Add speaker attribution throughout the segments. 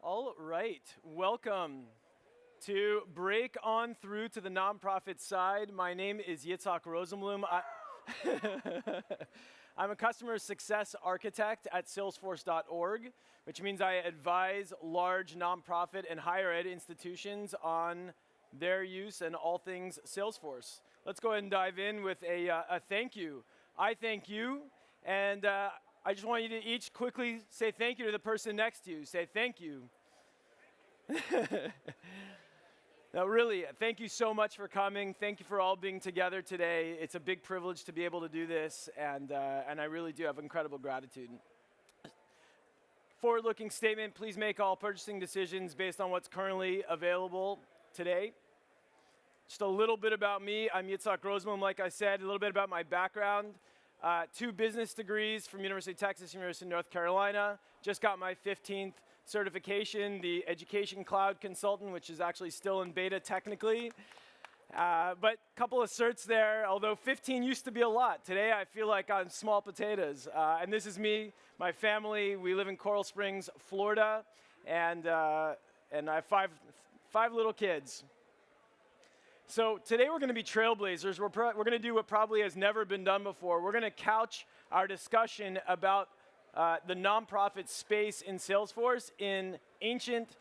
Speaker 1: All right, welcome to break on through to the nonprofit side. My name is Jitschak Rosenbloom. I'm a customer success architect at Salesforce.org, which means I advise large nonprofit and higher ed institutions on their use and all things Salesforce. Let's go ahead and dive in with a thank you. I thank you, and I just want you to each quickly say thank you to the person next to you. Say thank you. Now, really, thank you so much for coming. Thank you for all being together today. It's a big privilege to be able to do this, and I really do have incredible gratitude. Forward-looking statement, please make all purchasing decisions based on what's currently available today. Just a little bit about me. I'm Jitschak Rosenbloom, like I said, a little bit about my background. 2 business degrees from University of Texas, University of North Carolina. Just got my 15th certification, the Education Cloud Consultant, which is actually still in beta technically. But a couple of certs there, although 15 used to be a lot. Today I feel like I'm small potatoes. And this is me, my family. We live in Coral Springs, Florida, and I have five little kids. So today we're going to be trailblazers. We're going to do what probably has never been done before. We're going to couch our discussion about the nonprofit space in Salesforce in ancient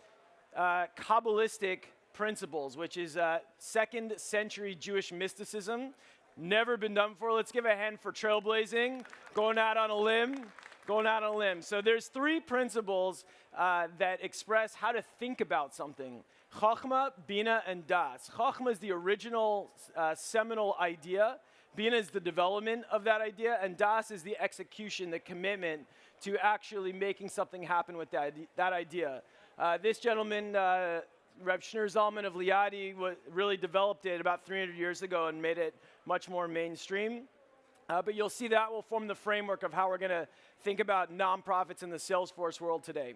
Speaker 1: Kabbalistic principles, which is 2nd century Jewish mysticism. Never been done before. Let's give a hand for trailblazing, going out on a limb. So there's 3 principles that express how to think about something. Chochmah, Bina, and Das. Chochmah is the original seminal idea. Bina is the development of that idea. And Das is the execution, the commitment to actually making something happen with that idea. This gentleman, Reb Shneur Zalman of Liadi, really developed it about 300 years ago and made it much more mainstream. But you'll see that will form the framework of how we're going to think about nonprofits in the Salesforce world today.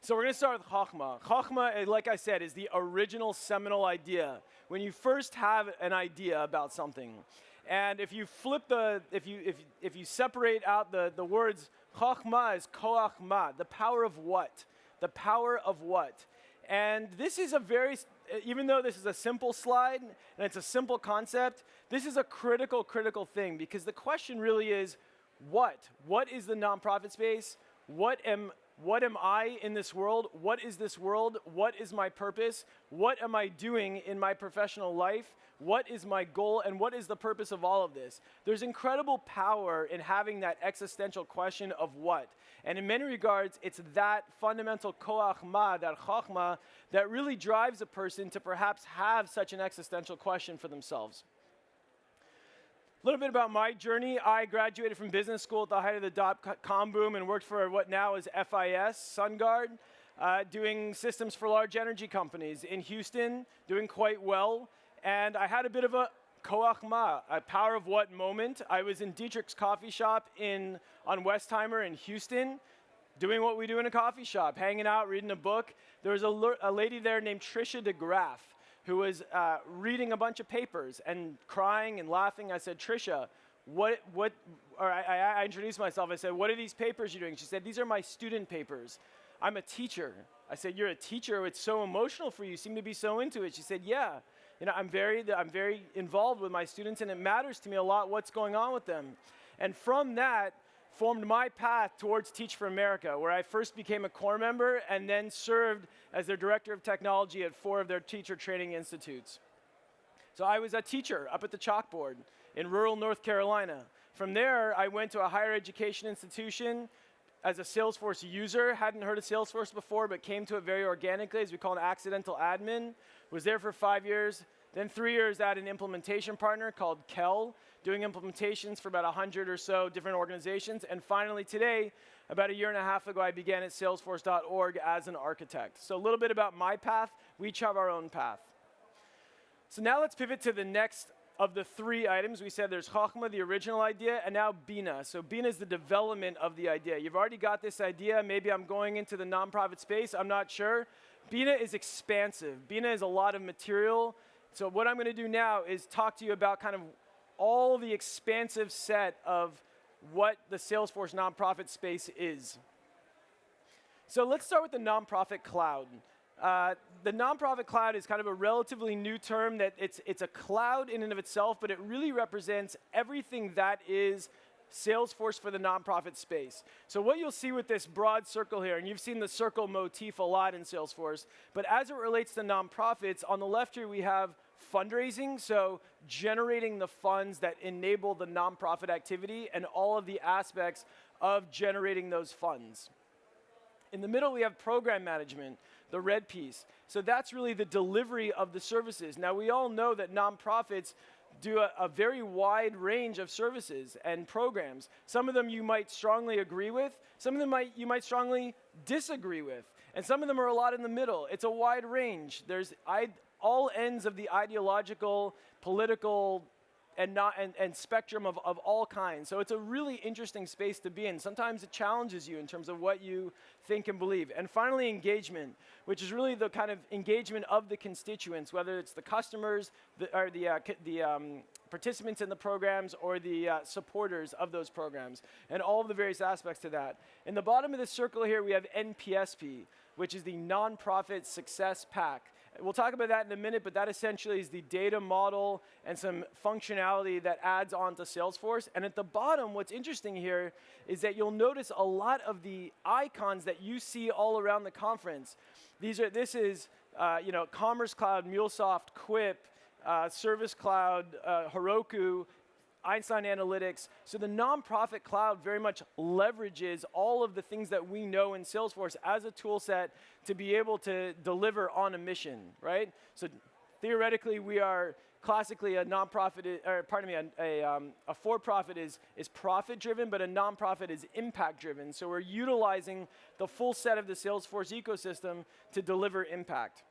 Speaker 1: So we're going to start with chochmah. Chochmah, like I said, is the original seminal idea. When you first have an idea about something, and if you flip if you separate out the words, chochmah is chochmah, the power of what? The power of what? And this is even though this is a simple slide and it's a simple concept, this is a critical thing, because the question really is, what? What is the nonprofit space? What am I in this world? What is this world? What is my purpose? What am I doing in my professional life? What is my goal? And what is the purpose of all of this? There's incredible power in having that existential question of what. And in many regards, it's that fundamental chochmah, that chochmah, that really drives a person to perhaps have such an existential question for themselves. A little bit about my journey. I graduated from business school at the height of the dot-com boom and worked for what now is FIS, SunGard, doing systems for large energy companies in Houston, doing quite well. And I had a bit of a chochmah, a power of what moment. I was in Diedrich's coffee shop on Westheimer in Houston, doing what we do in a coffee shop, hanging out, reading a book. There was a lady there named Trisha DeGraff, who was reading a bunch of papers and crying and laughing. I said, Trisha, I introduced myself. I said, what are these papers you're doing? She said, these are my student papers. I'm a teacher. I said, you're a teacher? It's so emotional for you. You seem to be so into it. She said, yeah. I'm very involved with my students, and it matters to me a lot what's going on with them. And from that, formed my path towards Teach for America, where I first became a core member and then served as their director of technology at 4 of their teacher training institutes. So I was a teacher up at the chalkboard in rural North Carolina. From there, I went to a higher education institution as a Salesforce user. Hadn't heard of Salesforce before, but came to it very organically, as we call an accidental admin. Was there for 5 years. Then 3 years at an implementation partner called Kel, doing implementations for about 100 or so different organizations. And finally today, about a year and a half ago, I began at Salesforce.org as an architect. So a little bit about my path. We each have our own path. So now let's pivot to the next of the 3 items. We said there's chochmah, the original idea, and now Bina. So Bina is the development of the idea. You've already got this idea. Maybe I'm going into the nonprofit space. I'm not sure. Bina is expansive. Bina is a lot of material. So what I'm going to do now is talk to you about kind of all the expansive set of what the Salesforce nonprofit space is. So let's start with the nonprofit cloud. The nonprofit cloud is kind of a relatively new term that it's a cloud in and of itself, but it really represents everything that is Salesforce for the nonprofit space. So what you'll see with this broad circle here, and you've seen the circle motif a lot in Salesforce, but as it relates to nonprofits, on the left here we have fundraising, so generating the funds that enable the nonprofit activity and all of the aspects of generating those funds. In the middle we have program management, the red piece. So that's really the delivery of the services. Now we all know that nonprofits do a very wide range of services and programs. Some of them you might strongly agree with, some of them you might strongly disagree with, and some of them are a lot in the middle. It's a wide range. There's all ends of the ideological, political, and spectrum of all kinds. So it's a really interesting space to be in. Sometimes it challenges you in terms of what you think and believe. And finally, engagement, which is really the kind of engagement of the constituents, whether it's the customers, or the participants in the programs, or the supporters of those programs, and all of the various aspects to that. In the bottom of the circle here, we have NPSP, which is the Nonprofit Success Pack. We'll talk about that in a minute, but that essentially is the data model and some functionality that adds on to Salesforce. And at the bottom, what's interesting here is that you'll notice a lot of the icons that you see all around the conference. This is Commerce Cloud, MuleSoft, Quip, Service Cloud, Heroku, Einstein Analytics. So the nonprofit cloud very much leverages all of the things that we know in Salesforce as a tool set to be able to deliver on a mission, right? So theoretically, we are classically a nonprofit, or pardon me, a for-profit is profit-driven, but a nonprofit is impact-driven. So we're utilizing the full set of the Salesforce ecosystem to deliver impact.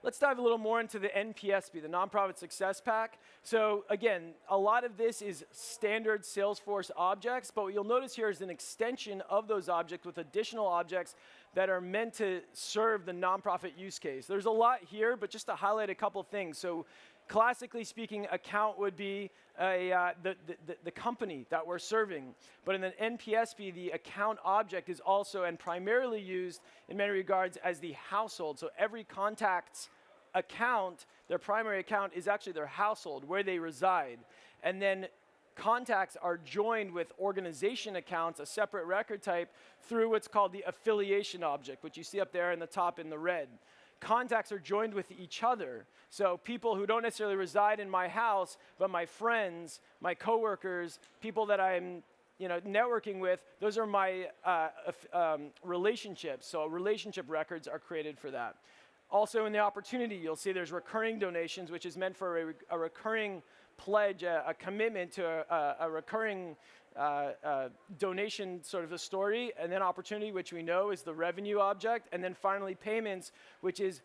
Speaker 1: Let's dive a little more into the NPSP, the Nonprofit Success Pack. So again, a lot of this is standard Salesforce objects, but what you'll notice here is an extension of those objects with additional objects that are meant to serve the nonprofit use case. There's a lot here, but just to highlight a couple things. So classically speaking, account would be the company that we're serving. But in the NPSP, the account object is also and primarily used in many regards as the household. So every contact's account, their primary account, is actually their household, where they reside. And then contacts are joined with organization accounts, a separate record type, through what's called the affiliation object, which you see up there in the top in the red. Contacts are joined with each other. So people who don't necessarily reside in my house, but my friends, my coworkers, people that I'm networking with, those are my relationships. So relationship records are created for that. Also in the opportunity, you'll see there's recurring donations, which is meant for a recurring pledge, a commitment to a recurring donation sort of a story, and then opportunity, which we know is the revenue object, and then finally payments, which is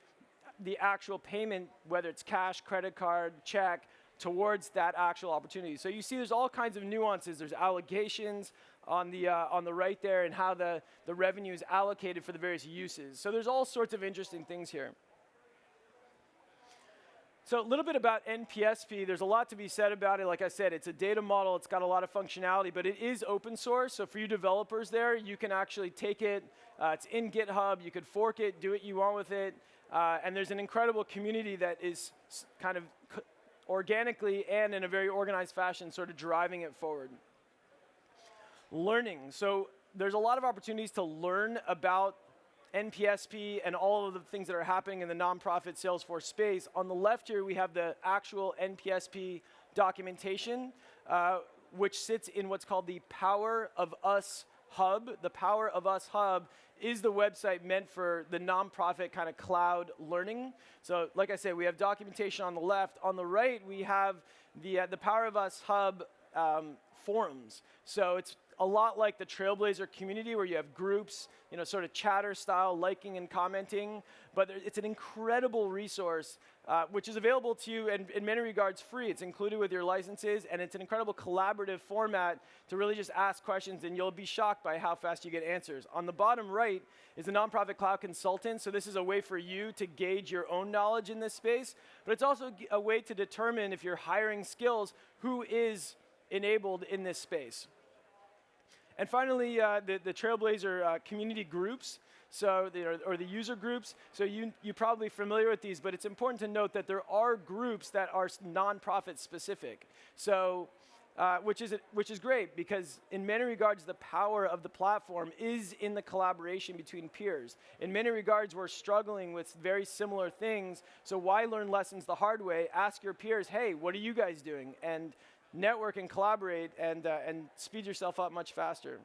Speaker 1: the actual payment, whether it's cash, credit card, check, towards that actual opportunity. So you see there's all kinds of nuances. There's allegations on the right there, and how the revenue is allocated for the various uses. So there's all sorts of interesting things here. So a little bit about NPSP. There's a lot to be said about it. Like I said, it's a data model. It's got a lot of functionality, but it is open source. So for you developers there, you can actually take it. It's in GitHub. You could fork it, do what you want with it. And there's an incredible community that is kind of organically and in a very organized fashion sort of driving it forward. Learning. So there's a lot of opportunities to learn about NPSP and all of the things that are happening in the nonprofit Salesforce space. On the left here, we have the actual NPSP documentation, which sits in what's called the Power of Us Hub. The Power of Us Hub is the website meant for the nonprofit kind of cloud learning. So like I said, we have documentation on the left. On the right, we have the Power of Us Hub forums. So it's a lot like the Trailblazer community, where you have groups, sort of chatter style, liking and commenting. But it's an incredible resource, which is available to you and in many regards free. It's included with your licenses, and it's an incredible collaborative format to really just ask questions, and you'll be shocked by how fast you get answers. On the bottom right is the Nonprofit Cloud Consultant. So this is a way for you to gauge your own knowledge in this space, but it's also a way to determine, if you're hiring skills, who is enabled in this space. And finally, the Trailblazer community groups, so or the user groups. So you're probably familiar with these, but it's important to note that there are groups that are nonprofit specific. So which is great, because in many regards the power of the platform is in the collaboration between peers. In many regards we're struggling with very similar things, so why learn lessons the hard way? Ask your peers, hey, what are you guys doing? And network and collaborate and speed yourself up much faster.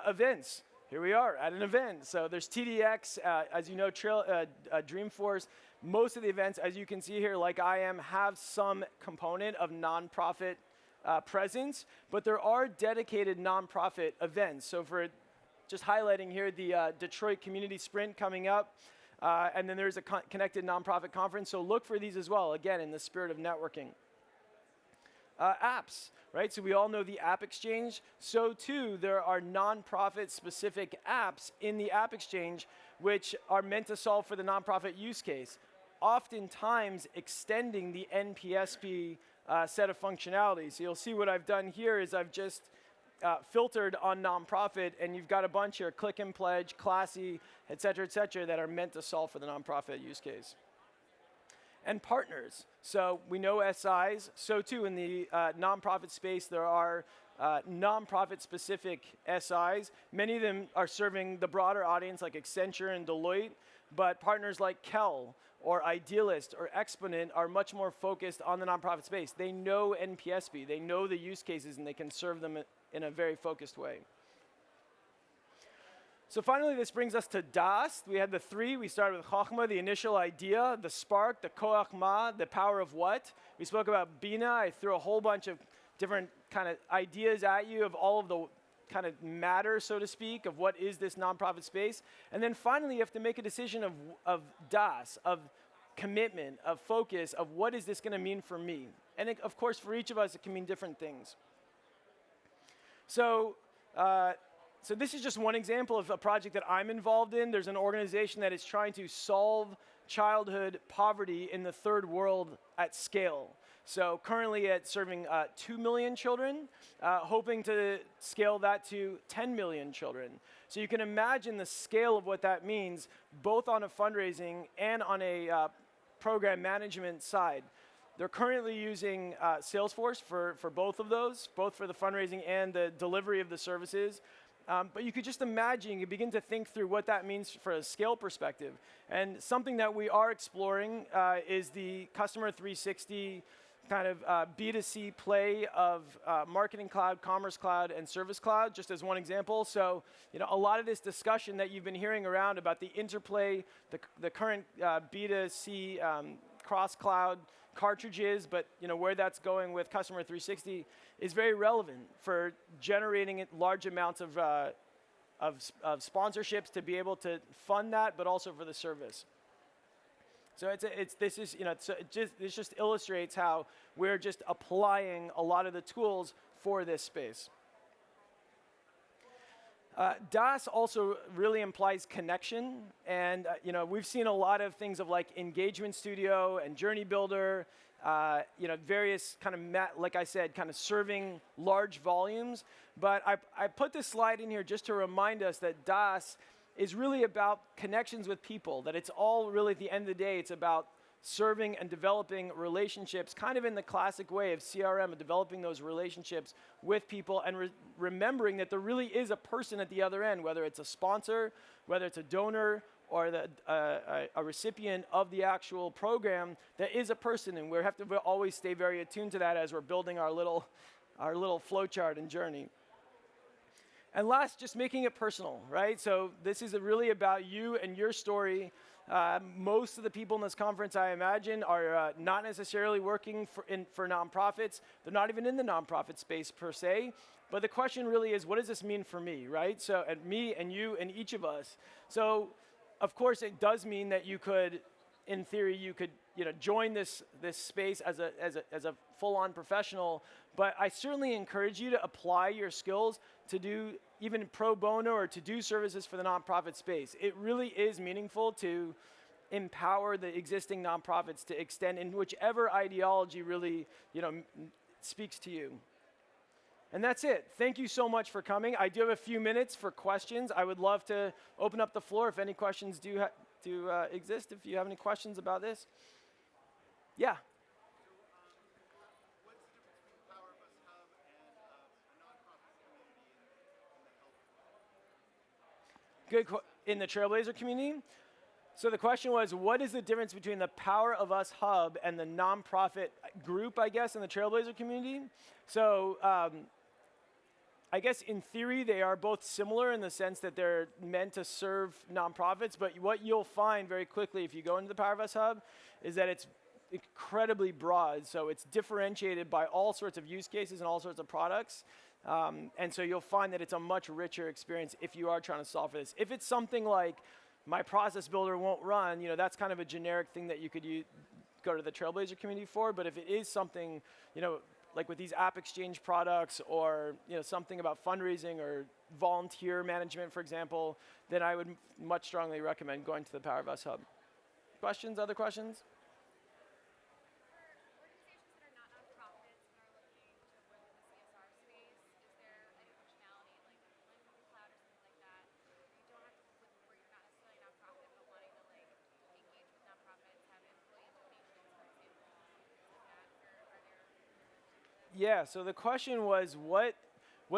Speaker 1: Events. Here we are at an event. So there's TDX, as you know, Dreamforce. Most of the events, as you can see here, like I am, have some component of nonprofit presence, but there are dedicated nonprofit events. So for just highlighting here, the Detroit Community Sprint coming up, and then there's a connected nonprofit conference. So look for these as well, again, in the spirit of networking. Apps, right? So we all know the App Exchange. So too, there are nonprofit specific apps in the App Exchange which are meant to solve for the nonprofit use case, oftentimes extending the NPSP set of functionality. So you'll see what I've done here is I've just filtered on nonprofit, and you've got a bunch here, Click and Pledge, Classy, et cetera, that are meant to solve for the nonprofit use case. And partners. So we know SIs. So too, in the nonprofit space, there are nonprofit-specific SIs. Many of them are serving the broader audience, like Accenture and Deloitte. But partners like Kel or Idealist or Exponent are much more focused on the nonprofit space. They know NPSP. They know the use cases, and they can serve them in a very focused way. So finally, this brings us to DAS. We had the three. We started with chochmah, the initial idea, the spark, the chochmah, the power of what. We spoke about Bina. I threw a whole bunch of different kind of ideas at you of all of the kind of matter, so to speak, of what is this nonprofit space. And then finally, you have to make a decision of DAS, of commitment, of focus, of what is this going to mean for me. And it, of course, for each of us, it can mean different things. So this is just one example of a project that I'm involved in. There's an organization that is trying to solve childhood poverty in the third world at scale. So currently at serving 2 million children, hoping to scale that to 10 million children. So you can imagine the scale of what that means, both on a fundraising and on a program management side. They're currently using Salesforce for both of those, both for the fundraising and the delivery of the services. But you could just imagine, you begin to think through what that means for a scale perspective. And something that we are exploring is the Customer 360 kind of B2C play of Marketing Cloud, Commerce Cloud, and Service Cloud, just as one example. So, a lot of this discussion that you've been hearing around about the interplay, the current B2C cross-cloud cartridges, but where that's going with Customer 360 is very relevant for generating large amounts of sponsorships to be able to fund that, but also for the service. So this just illustrates how we're just applying a lot of the tools for this space. DAS also really implies connection, and we've seen a lot of things of like Engagement Studio and Journey Builder, various kind of, like I said, kind of serving large volumes. But I put this slide in here just to remind us that DAS is really about connections with people, that it's all really, at the end of the day, it's about serving and developing relationships, kind of in the classic way of CRM, of developing those relationships with people and remembering that there really is a person at the other end, whether it's a sponsor, whether it's a donor, or a recipient of the actual program, that is a person, and we have to always stay very attuned to that as we're building our little flowchart and journey. And last, just making it personal, right? So this is really about you and your story. Most of the people in this conference, I imagine, are not necessarily working for nonprofits. They're not even in the nonprofit space per se. But the question really is, what does this mean for me, right? So, and me and you and each of us. So, of course, it does mean that you could, in theory, you could join this space as a full-on professional. But I certainly encourage you to apply your skills to do even pro bono or to do services for the nonprofit space. It really is meaningful to empower the existing nonprofits to extend in whichever ideology really speaks to you. And that's it. Thank you so much for coming. I do have a few minutes for questions. I would love to open up the floor if any questions do exist, if you have any questions about this. Yeah. Good. In the Trailblazer community? So the question was, what is the difference between the Power of Us hub and the nonprofit group, I guess, in the Trailblazer community? So I guess in theory, they are both similar in the sense that they're meant to serve nonprofits, but what you'll find very quickly if you go into the Power of Us hub is that it's incredibly broad. So it's differentiated by all sorts of use cases and all sorts of products. And so you'll find that it's a much richer experience if you are trying to solve for this. If it's something like my process builder won't run, that's kind of a generic thing that you could go to the Trailblazer community for. But if it is something, like with these app exchange products or something about fundraising or volunteer management, for example, then I would much strongly recommend going to the Power of Us hub. Questions? Other questions? Yeah, so the question was, what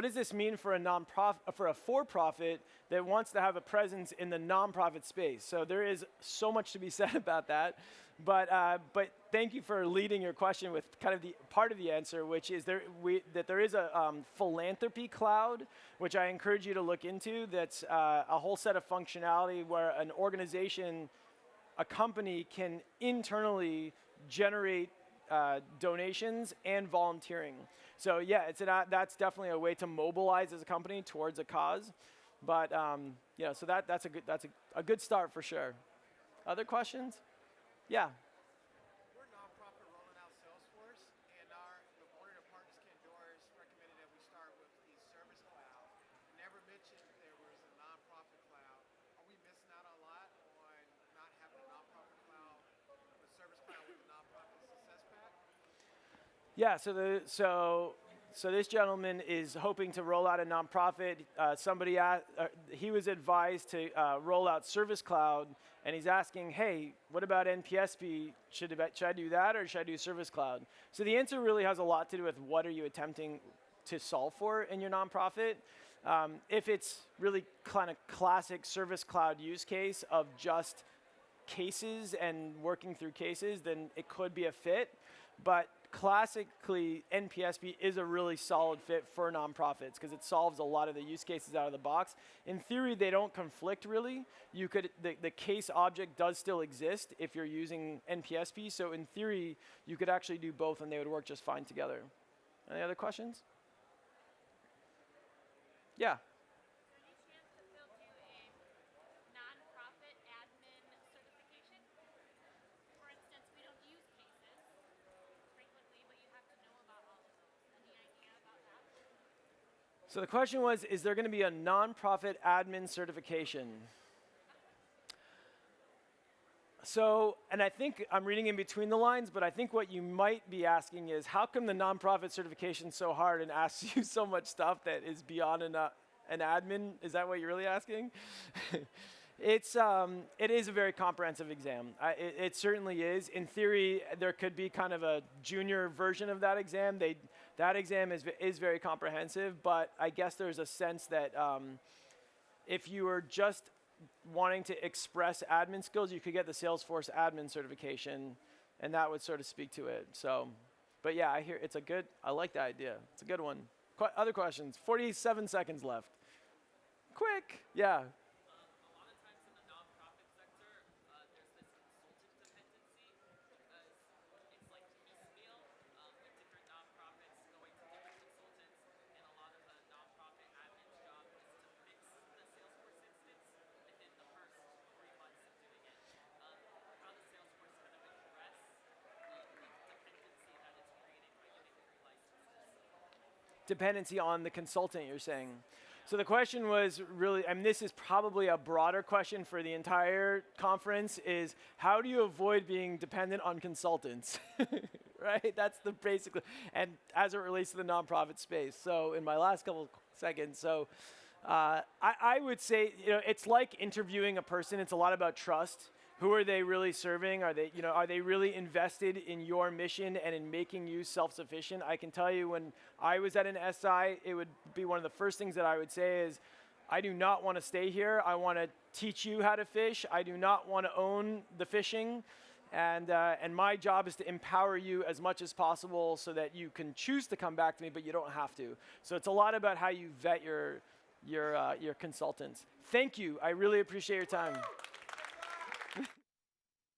Speaker 1: does this mean for a for-profit that wants to have a presence in the nonprofit space? So there is so much to be said about that, but thank you for leading your question with kind of the part of the answer, which is that there is a philanthropy cloud, which I encourage you to look into. That's a whole set of functionality where an organization, a company can internally generate donations and volunteering. So yeah, that's definitely a way to mobilize as a company towards a cause. But so that's a good start for sure. Other questions? Yeah.
Speaker 2: We're a nonprofit rolling out Salesforce, and one of the partners, Ken Doris, recommended that we start with the Service Cloud. Never mentioned there was a nonprofit cloud. Are we missing out a lot on not having a nonprofit cloud, the Service Cloud with the nonprofit success pack?
Speaker 1: Yeah, so this gentleman is hoping to roll out a nonprofit. He was advised to roll out Service Cloud, and he's asking, hey, what about NPSP? Should I do that, or should I do Service Cloud? So the answer really has a lot to do with what are you attempting to solve for in your nonprofit. If it's really kind of classic Service Cloud use case of just cases and working through cases, then it could be a fit. But classically, NPSP is a really solid fit for nonprofits because it solves a lot of the use cases out of the box. In theory, they don't conflict really. The case object does still exist if you're using NPSP. So in theory, you could actually do both and they would work just fine together. Any other questions? Yeah. So the question was, is there going to be a nonprofit admin certification? So, and I think I'm reading in between the lines, but I think what you might be asking is, how come the nonprofit certification is so hard and asks you so much stuff that is beyond an admin? Is that what you're really asking? It is a very comprehensive exam. It certainly is. In theory, there could be kind of a junior version of that exam. That exam is very comprehensive, but I guess there's a sense that if you were just wanting to express admin skills, you could get the Salesforce admin certification, and that would sort of speak to it. So, but yeah, I like that idea. It's a good one. Other questions? 47 seconds left. Quick, yeah. Dependency on the consultant, you're saying. So the question was really, and this is probably a broader question for the entire conference, is how do you avoid being dependent on consultants, right? That's the basically, and as it relates to the nonprofit space. So in my last couple seconds, so I would say, it's like interviewing a person. It's a lot about trust. Who are they really serving? Are they really invested in your mission and in making you self-sufficient? I can tell you, when I was at an SI, it would be one of the first things that I would say is, I do not want to stay here. I want to teach you how to fish. I do not want to own the fishing. And my job is to empower you as much as possible so that you can choose to come back to me, but you don't have to. So it's a lot about how you vet your consultants. Thank you. I really appreciate your time.